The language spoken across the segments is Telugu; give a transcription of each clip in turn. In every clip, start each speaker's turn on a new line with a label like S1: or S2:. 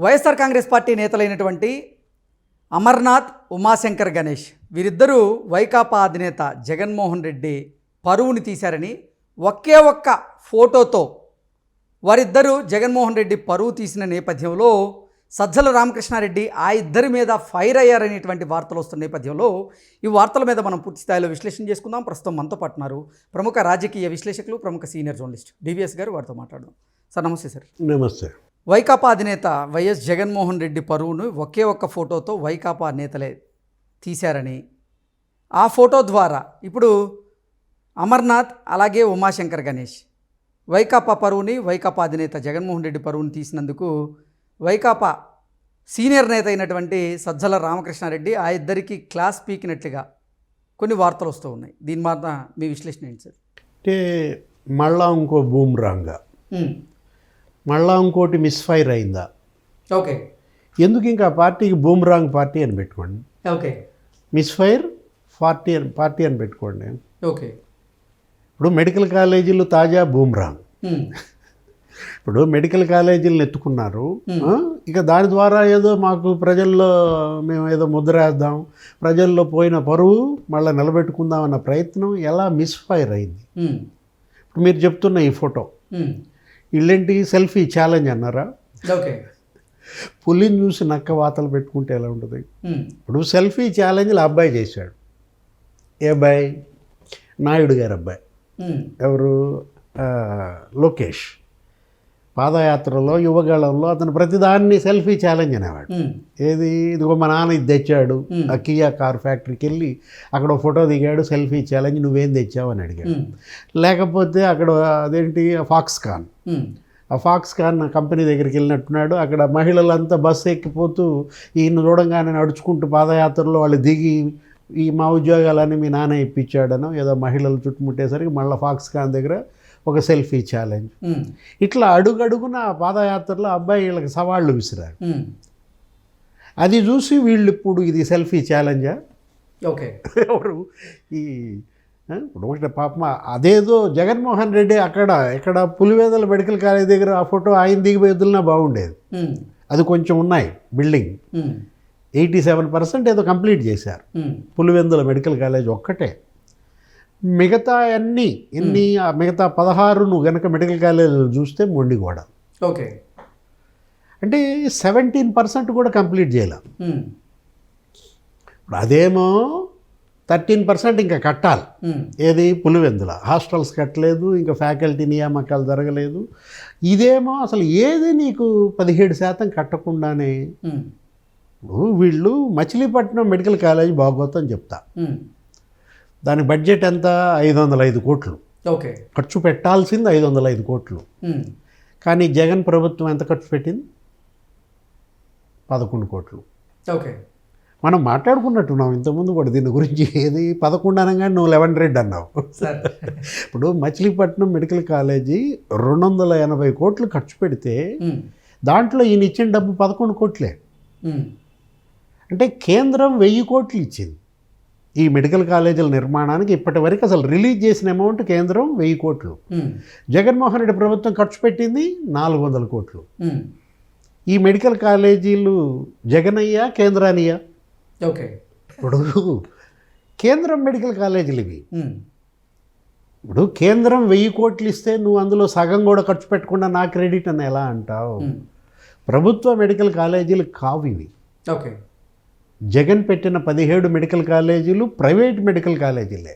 S1: వైఎస్ఆర్ కాంగ్రెస్ పార్టీ నేతలైనటువంటి అమర్నాథ్, ఉమాశంకర్ గణేష్ వీరిద్దరూ వైకాపా అధినేత జగన్మోహన్ రెడ్డి పరువుని తీశారని ఒకే ఒక్క ఫోటోతో వారిద్దరూ జగన్మోహన్ రెడ్డి పరువు తీసిన నేపథ్యంలో సజ్జల రామకృష్ణారెడ్డి ఆ ఇద్దరి మీద ఫైర్ అయ్యారనేటువంటి వార్తలు వస్తున్న నేపథ్యంలో ఈ వార్తల మీద మనం పూర్తి స్థాయిలో విశ్లేషణ చేసుకుందాం. ప్రస్తుతం మనతో పాటు ఉన్నారు ప్రముఖ రాజకీయ విశ్లేషకులు, ప్రముఖ సీనియర్ జర్నలిస్ట్ డివిఎస్ గారు. వారితో మాట్లాడదాం. సార్ నమస్తే. సార్
S2: నమస్తే.
S1: వైకాపా అధినేత వైఎస్ జగన్మోహన్ రెడ్డి పరువును ఒకే ఒక్క ఫోటోతో వైకాపా నేతలే తీశారని, ఆ ఫోటో ద్వారా ఇప్పుడు అమర్నాథ్ అలాగే ఉమాశంకర్ గణేష్ వైకాపా పరువుని, వైకాపా అధినేత జగన్మోహన్ రెడ్డి పరువుని తీసినందుకు వైకాపా సీనియర్ నేత అయినటువంటి సజ్జల రామకృష్ణారెడ్డి ఆ ఇద్దరికి క్లాస్ పీకినట్లుగా కొన్ని వార్తలు వస్తూ ఉన్నాయి. దీని మీద మీ విశ్లేషణ ఏంటి సార్?
S2: అంటే మళ్ళా ఇంకో బూమ్రాంగా, మళ్ళా ఇంకోటి మిస్ఫైర్ అయిందా?
S1: ఓకే.
S2: ఎందుకు ఇంకా పార్టీకి బూమ్రాంగ్ పార్టీ అని పెట్టుకోండి.
S1: ఓకే.
S2: మిస్ఫైర్ పార్టీ అని పెట్టుకోండి.
S1: ఓకే.
S2: ఇప్పుడు మెడికల్ కాలేజీలు తాజా బూమ్రాంగ్. ఇప్పుడు మెడికల్ కాలేజీలను ఎత్తుకున్నారు. ఇక దాని ద్వారా ఏదో మాకు ప్రజల్లో మేము ఏదో ముద్ర వేద్దాం, ప్రజల్లో పోయిన పరువు మళ్ళీ నిలబెట్టుకుందాం అన్న ప్రయత్నం ఎలా మిస్ఫైర్ అయింది? ఇప్పుడు మీరు చెప్తున్న ఈ ఫోటో ఇల్లేంటి సెల్ఫీ ఛాలెంజ్ అన్నారా?
S1: ఓకే.
S2: పులిని చూసి నక్క వాతలు పెట్టుకుంటే ఎలా ఉంటుంది? ఇప్పుడు సెల్ఫీ ఛాలెంజ్లు అబ్బాయి చేశాడు. ఏ అబ్బాయి? నాయుడు గారు అబ్బాయి. ఎవరు? లోకేష్. పాదయాత్రలో, యువగళంలో అతను ప్రతిదాన్ని సెల్ఫీ ఛాలెంజ్ అనేవాడు. ఏది? ఇదిగో మా నాన్న ఇది తెచ్చాడు, ఆ కియా కార్ ఫ్యాక్టరీకి వెళ్ళి అక్కడ ఫోటో దిగాడు, సెల్ఫీ ఛాలెంజ్, నువ్వేం తెచ్చావు అని అడిగాడు. లేకపోతే అక్కడ అదేంటి ఫాక్స్కాన్, ఆ ఫాక్స్కాన్ కంపెనీ దగ్గరికి వెళ్ళినట్టున్నాడు. అక్కడ మహిళలంతా బస్సు ఎక్కిపోతూ ఈయన చూడంగానే నడుచుకుంటూ పాదయాత్రలో వాళ్ళు దిగి ఈ మా ఉద్యోగాలని మీ నాన్న ఇప్పించాడనో ఏదో మహిళలు చుట్టుముట్టేసరికి మళ్ళీ ఫాక్స్కాన్ దగ్గర ఒక సెల్ఫీ ఛాలెంజ్. ఇట్లా అడుగడుగున పాదయాత్రలో అబ్బాయి వీళ్ళకి సవాళ్ళు విసిరారు. అది చూసి వీళ్ళు ఇప్పుడు ఇది సెల్ఫీ ఛాలెంజా?
S1: ఓకే.
S2: ఎవరు ఈ ఇప్పుడు పాపం అదేదో జగన్మోహన్ రెడ్డి ఎక్కడ పులివెందుల మెడికల్ కాలేజ్ దగ్గర ఆ ఫోటో ఆయన దిగిపోయి వదిలినా బాగుండేది. అది కొంచెం ఉన్నాయి బిల్డింగ్, 87% ఏదో కంప్లీట్ చేశారు పులివెందుల మెడికల్ కాలేజ్ ఒక్కటే. మిగతా అన్నీ మిగతా 16 నువ్వు కనుక మెడికల్ కాలేజీలు చూస్తే మొండిగోడ.
S1: ఓకే.
S2: అంటే 17% కూడా కంప్లీట్ చేయలేం. ఇప్పుడు అదేమో 13% ఇంకా కట్టాలి. ఏది? పులివెందుల హాస్టల్స్ కట్టలేదు, ఇంకా ఫ్యాకల్టీ నియామకాలు జరగలేదు. ఇదేమో అసలు ఏది నీకు 17% కట్టకుండానే వీళ్ళు మచిలీపట్నం మెడికల్ కాలేజ్ బాగోతుందని చెప్తా. దాని బడ్జెట్ ఎంత? 505 కోట్లు.
S1: ఓకే.
S2: ఖర్చు పెట్టాల్సింది 505 కోట్లు. కానీ జగన్ ప్రభుత్వం ఎంత ఖర్చు పెట్టింది? 11 కోట్లు.
S1: ఓకే. మనం
S2: మాట్లాడుకున్నట్టున్నాం ఇంతకుముందు కూడా దీని గురించి. ఏది? 11 అనగానే నువ్వు 11 రెడ్డి అన్నావు. ఇప్పుడు మచిలీపట్నం మెడికల్ కాలేజీ 280 కోట్లు ఖర్చు పెడితే దాంట్లో ఈయన ఇచ్చిన డబ్బు 11 కోట్లే. అంటే కేంద్రం 1000 కోట్లు ఇచ్చింది ఈ మెడికల్ కాలేజీల నిర్మాణానికి. ఇప్పటి వరకు అసలు రిలీజ్ చేసిన అమౌంట్ కేంద్రం 1000 కోట్లు. జగన్మోహన్ రెడ్డి ప్రభుత్వం ఖర్చు పెట్టింది 400 కోట్లు. ఈ మెడికల్ కాలేజీలు జగనయ్యా కేంద్రానియా?
S1: ఓకే.
S2: ఇప్పుడు కేంద్రం మెడికల్ కాలేజీలు ఇవి. ఇప్పుడు కేంద్రం 1000 కోట్లు ఇస్తే నువ్వు అందులో సగం కూడా ఖర్చు పెట్టకుండా నా క్రెడిట్ అని ఎలా అంటావు? ప్రభుత్వ మెడికల్ కాలేజీలు కావు ఇవి.
S1: ఓకే.
S2: జగన్ పెట్టిన 17 మెడికల్ కాలేజీలు ప్రైవేట్ మెడికల్ కాలేజీలే,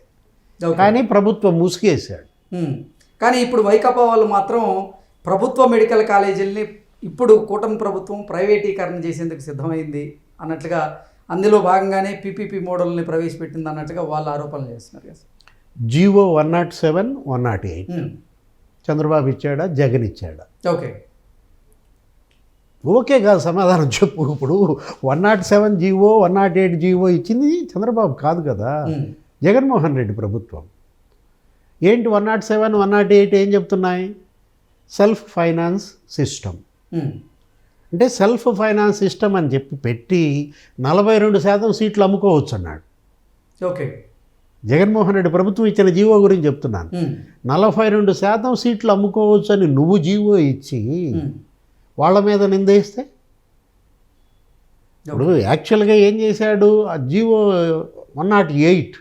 S2: కానీ ప్రభుత్వం ముసుగేశాడు.
S1: కానీ ఇప్పుడు వైకాపా వాళ్ళు మాత్రం ప్రభుత్వ మెడికల్ కాలేజీలని ఇప్పుడు కూటమి ప్రభుత్వం ప్రైవేటీకరణ చేసేందుకు సిద్ధమైంది అన్నట్లుగా, అందులో భాగంగానే పీపీపీ మోడల్ని ప్రవేశపెట్టింది అన్నట్టుగా వాళ్ళు ఆరోపణలు చేస్తున్నారు కదా.
S2: జీవో 107, 108 చంద్రబాబు ఇచ్చాడా, జగన్ ఇచ్చాడా?
S1: ఓకే.
S2: ఓకే కాదు, సమాధానం చెప్పు. ఇప్పుడు 107 జీవో, 108 జీవో ఇచ్చింది చంద్రబాబు కాదు కదా, జగన్మోహన్ రెడ్డి ప్రభుత్వం. ఏంటి 107, 108 ఏం చెప్తున్నాయి? Self finance system. అంటే సెల్ఫ్ ఫైనాన్స్ సిస్టమ్ అని చెప్పి పెట్టి 42% సీట్లు అమ్ముకోవచ్చు అన్నాడు.
S1: ఓకే.
S2: జగన్మోహన్ రెడ్డి ప్రభుత్వం ఇచ్చిన జీవో గురించి చెప్తున్నాను. 42% సీట్లు అమ్ముకోవచ్చు అని నువ్వు జీవో ఇచ్చి వాళ్ళ మీద నిందేస్తే ఇప్పుడు యాక్చువల్గా ఏం చేశాడు, ఆ జీవో 108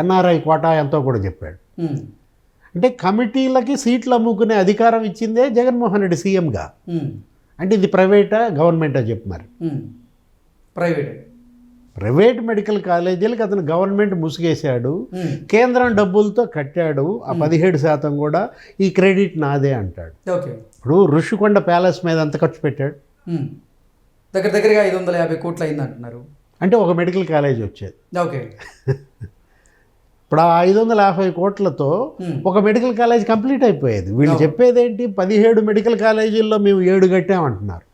S2: ఎన్ఆర్ఐ కోటా ఎంతో కూడా చెప్పాడు. అంటే కమిటీలకి సీట్లు అమ్ముకునే అధికారం ఇచ్చిందే జగన్మోహన్ రెడ్డి సీఎంగా. అంటే ఇది ప్రైవేటా గవర్నమెంటా చెప్పు మరి. ప్రైవేట్ మెడికల్ కాలేజీలకు అతను గవర్నమెంట్ ముసుగేశాడు, కేంద్రం డబ్బులతో కట్టాడు. ఆ 17% కూడా ఈ క్రెడిట్ నాదే అంటాడు. ఇప్పుడు ఋషికొండ ప్యాలెస్ మీద ఎంత ఖర్చు పెట్టాడు?
S1: దగ్గరగా 550 కోట్లు అయింది అంటున్నారు.
S2: అంటే ఒక మెడికల్ కాలేజ్ వచ్చేది.
S1: ఓకే.
S2: ఇప్పుడు ఆ 550 కోట్లతో ఒక మెడికల్ కాలేజ్ కంప్లీట్ అయిపోయేది. వీళ్ళు చెప్పేది ఏంటి, 17 మెడికల్ కాలేజీల్లో మేము 7 కట్టామంటున్నారు.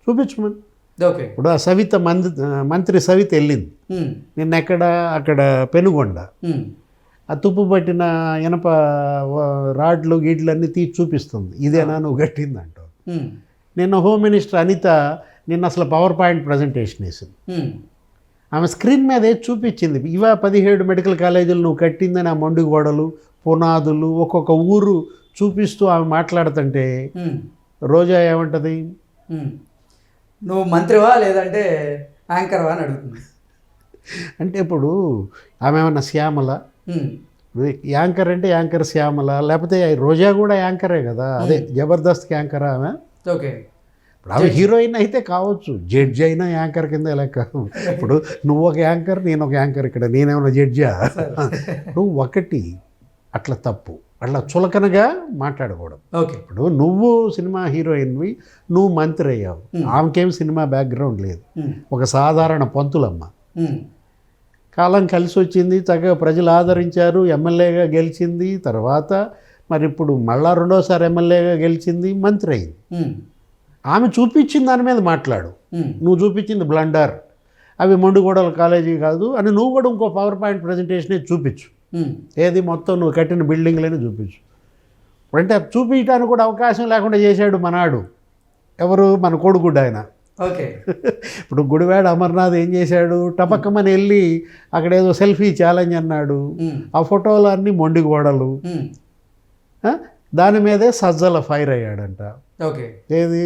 S2: చూపించమని.
S1: ఓకే.
S2: ఇప్పుడు ఆ సవిత మంత్రి సవిత వెళ్ళింది నిన్న అక్కడ పెనుగొండ. ఆ తుప్పు పట్టిన ఇనప రాడ్లు గీడ్లు అన్నీ తీసి చూపిస్తుంది. ఇదేనా నువ్వు కట్టింది అంటావు. నిన్న హోమ్ మినిస్టర్ అనిత నిన్న అసలు పవర్ పాయింట్ ప్రజెంటేషన్ వేసింది. ఆమె స్క్రీన్ మీద ఏది చూపించింది, 17 మెడికల్ కాలేజీలు నువ్వు కట్టిందని ఆ మొండి గోడలు పునాదులు ఒక్కొక్క ఊరు చూపిస్తూ ఆమె మాట్లాడుతుంటే రోజా ఏమంటది,
S1: నువ్వు మంత్రివా లేదంటే యాంకర్వా అని అడుగుతుంది.
S2: అంటే ఇప్పుడు ఆమె ఏమన్నా శ్యామల, యాంకర్ అంటే యాంకర్ శ్యామల, లేకపోతే రోజా కూడా యాంకరే కదా, అదే జబర్దస్త్ యాంకర్ ఆమె.
S1: ఓకే.
S2: ఇప్పుడు ఆమె హీరోయిన్ అయితే కావచ్చు, జడ్జి అయినా యాంకర్ కింద లెక్క. ఇప్పుడు నువ్వు ఒక యాంకర్, నేను ఒక యాంకర్, ఇక్కడ నేనేమన్నా జడ్జా? నువ్వు ఒకటి అట్లా తప్పు, అట్లా చులకనగా మాట్లాడకూడదు.
S1: ఓకే.
S2: ఇప్పుడు నువ్వు సినిమా హీరోయిన్వి, నువ్వు మంత్రి అయ్యావు, ఆమెకేం సినిమా బ్యాక్గ్రౌండ్ లేదు, ఒక సాధారణ పంతులమ్మ. కాలం కలిసి వచ్చింది, చక్కగా ప్రజలు ఆదరించారు, ఎమ్మెల్యేగా గెలిచింది. తర్వాత మరి ఇప్పుడు మళ్ళా 2వ సారి ఎమ్మెల్యేగా గెలిచింది, మంత్రి అయింది. ఆమె చూపించిన దాని మీద మాట్లాడు. నువ్వు చూపించింది బ్లండర్, అవి మొండిగోడల కాలేజీ కాదు అని నువ్వు కూడా ఇంకో పవర్ పాయింట్ ప్రజెంటేషన్ చూపించు. ఏది మొత్తం నువ్వు కట్టిన బిల్డింగ్లని చూపించు. అంటే చూపించడానికి కూడా అవకాశం లేకుండా చేశాడు మనాడు. ఎవరు? మన కోడిగుడ్డ ఆయన.
S1: ఓకే.
S2: ఇప్పుడు గుడివాడ అమర్నాథ్ ఏం చేశాడు, టపక్కమని వెళ్ళి అక్కడ ఏదో సెల్ఫీ ఛాలెంజ్ అన్నాడు. ఆ ఫోటోలు అన్నీ మొండి గోడలు, దాని మీదే సజ్జల ఫైర్ అయ్యాడంట.
S1: ఓకే.
S2: ఏది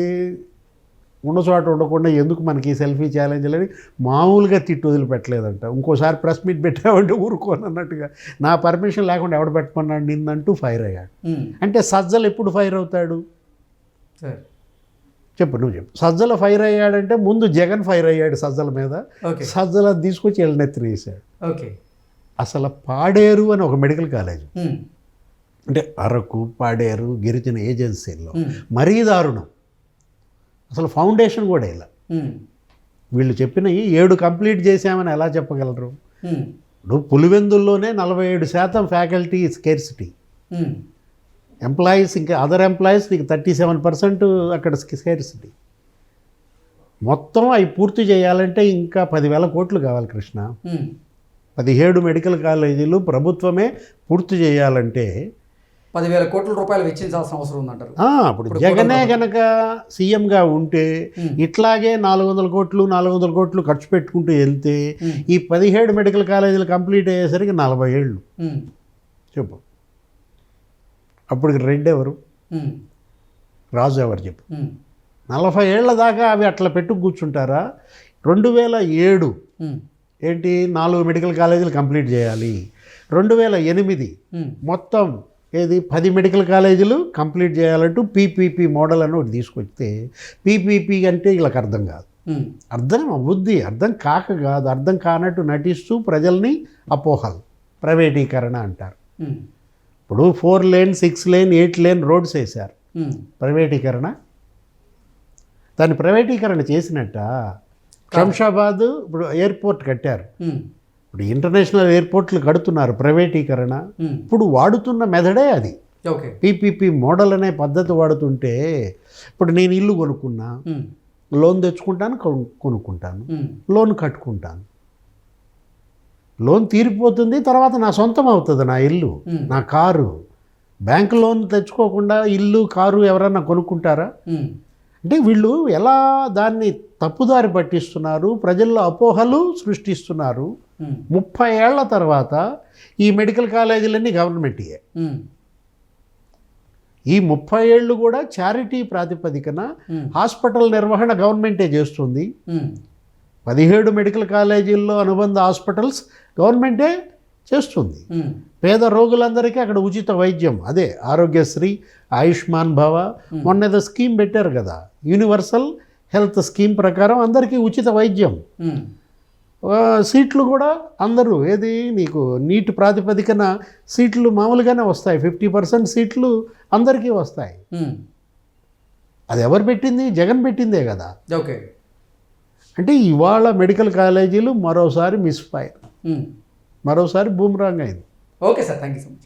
S2: ఉన్న చోట ఉండకుండా ఎందుకు మనకి సెల్ఫీ ఛాలెంజ్లని మామూలుగా తిట్టు వదిలిపెట్టలేదంట. ఇంకోసారి ప్రెస్ మీట్ పెట్టామంటే ఊరుకోనన్నట్టుగా, నా పర్మిషన్ లేకుండా ఎవడు పెట్టమన్నాడు నిన్నంటూ ఫైర్ అయ్యాడు. అంటే సజ్జలు ఎప్పుడు ఫైర్ అవుతాడు చెప్పు, నువ్వు చెప్పు. సజ్జల ఫైర్ అయ్యాడంటే ముందు జగన్ ఫైర్ అయ్యాడు సజ్జల మీద, సజ్జల తీసుకొచ్చి ఎల్లనెత్తి వేసాడు.
S1: ఓకే.
S2: అసలు పాడేరు అని ఒక మెడికల్ కాలేజ్, అంటే అరకు, పాడేరు, గిరిజన ఏజెన్సీల్లో మరీ దారుణం. అసలు ఫౌండేషన్ కూడా ఇలా వీళ్ళు చెప్పినవి 7 కంప్లీట్ చేసామని ఎలా చెప్పగలరు? ఇప్పుడు పులివెందుల్లోనే 47% ఫ్యాకల్టీ స్కేర్సిటీ, ఎంప్లాయీస్ ఇంకా అదర్ ఎంప్లాయీస్ నీకు 37% అక్కడ స్కేర్సిటీ. మొత్తం అవి పూర్తి చేయాలంటే ఇంకా 10,000 కోట్లు కావాలి కృష్ణ. 17 మెడికల్ కాలేజీలు ప్రభుత్వమే పూర్తి చేయాలంటే
S1: 10,000 కోట్ల రూపాయలు వెచ్చించాల్సిన అవసరం ఉందంటారు.
S2: ఇప్పుడు జగనే గనక సీఎంగా ఉంటే ఇట్లాగే 400 కోట్లు ఖర్చు పెట్టుకుంటూ వెళ్తే ఈ 17 మెడికల్ కాలేజీలు కంప్లీట్ అయ్యేసరికి 40 ఏళ్ళు చెప్పు. అప్పటికి రెడ్డి ఎవరు, రాజు ఎవరు చెప్పు? 40 ఏళ్ల దాకా అవి అట్లా పెట్టు కూర్చుంటారా? 2007 ఏంటి, 4 మెడికల్ కాలేజీలు కంప్లీట్ చేయాలి. 2008 మొత్తం ఏది 10 మెడికల్ కాలేజీలు కంప్లీట్ చేయాలంటూ పీపీపీ మోడల్ అని ఒకటి తీసుకొస్తే, పీపీపీ అంటే వీళ్ళకి అర్థం కాదు, అర్థం బుద్ధి అర్థం కాక కాదు, అర్థం కానట్టు నటిస్తూ ప్రజల్ని అపోహలు, ప్రైవేటీకరణ అంటారు. ఇప్పుడు 4 లేన్ 6 లేన్ 8 లేన్ రోడ్స్ వేశారు, ప్రైవేటీకరణ. దాన్ని ప్రైవేటీకరణ చేసినట్ట. శంషాబాద్ ఇప్పుడు ఎయిర్పోర్ట్ కట్టారు, ఇప్పుడు ఇంటర్నేషనల్ ఎయిర్పోర్ట్లు కడుతున్నారు, ప్రైవేటీకరణ. ఇప్పుడు వాడుతున్న మెథడే అది, పీపీపీ మోడల్ అనే పద్ధతి వాడుతుంటే. ఇప్పుడు నేను ఇల్లు కొనుక్కున్నా, లోన్ తెచ్చుకుంటాను, కొనుక్కుంటాను, లోన్ కట్టుకుంటాను, లోన్ తీరిపోతుంది, తర్వాత నా సొంతం అవుతుంది నా ఇల్లు, నా కారు. బ్యాంక్ లోన్ తెచ్చుకోకుండా ఇల్లు కారు ఎవరన్నా కొనుక్కుంటారా? అంటే వీళ్ళు ఎలా దాన్ని తప్పుదారి పట్టిస్తున్నారు, ప్రజల్లో అపోహలు సృష్టిస్తున్నారు. 30 ఏళ్ల తర్వాత ఈ మెడికల్ కాలేజీలన్నీ గవర్నమెంట్యే. ఈ 30 ఏళ్ళు కూడా చారిటీ ప్రాతిపదికన హాస్పిటల్ నిర్వహణ గవర్నమెంటే చేస్తుంది. 17 మెడికల్ కాలేజీల్లో అనుబంధ హాస్పిటల్స్ గవర్నమెంటే చేస్తుంది. పేద రోగులందరికీ అక్కడ ఉచిత వైద్యం, అదే ఆరోగ్యశ్రీ, ఆయుష్మాన్ భవ, మొన్న ఏదో స్కీమ్ పెట్టారు కదా, యూనివర్సల్ హెల్త్ స్కీమ్ ప్రకారం అందరికీ ఉచిత వైద్యం. సీట్లు కూడా అందరూ ఏది నీకు నీట్ ప్రాతిపదికన సీట్లు మామూలుగానే వస్తాయి, 50% సీట్లు అందరికీ వస్తాయి. అది ఎవరు పెట్టింది? జగన్ పెట్టిందే కదా.
S1: ఓకే.
S2: అంటే ఇవాళ మెడికల్ కాలేజీలు మరోసారి మిస్ఫైర్, మరోసారి బూమ్రాంగ్ అయింది.
S1: Okay sir, thank you so much.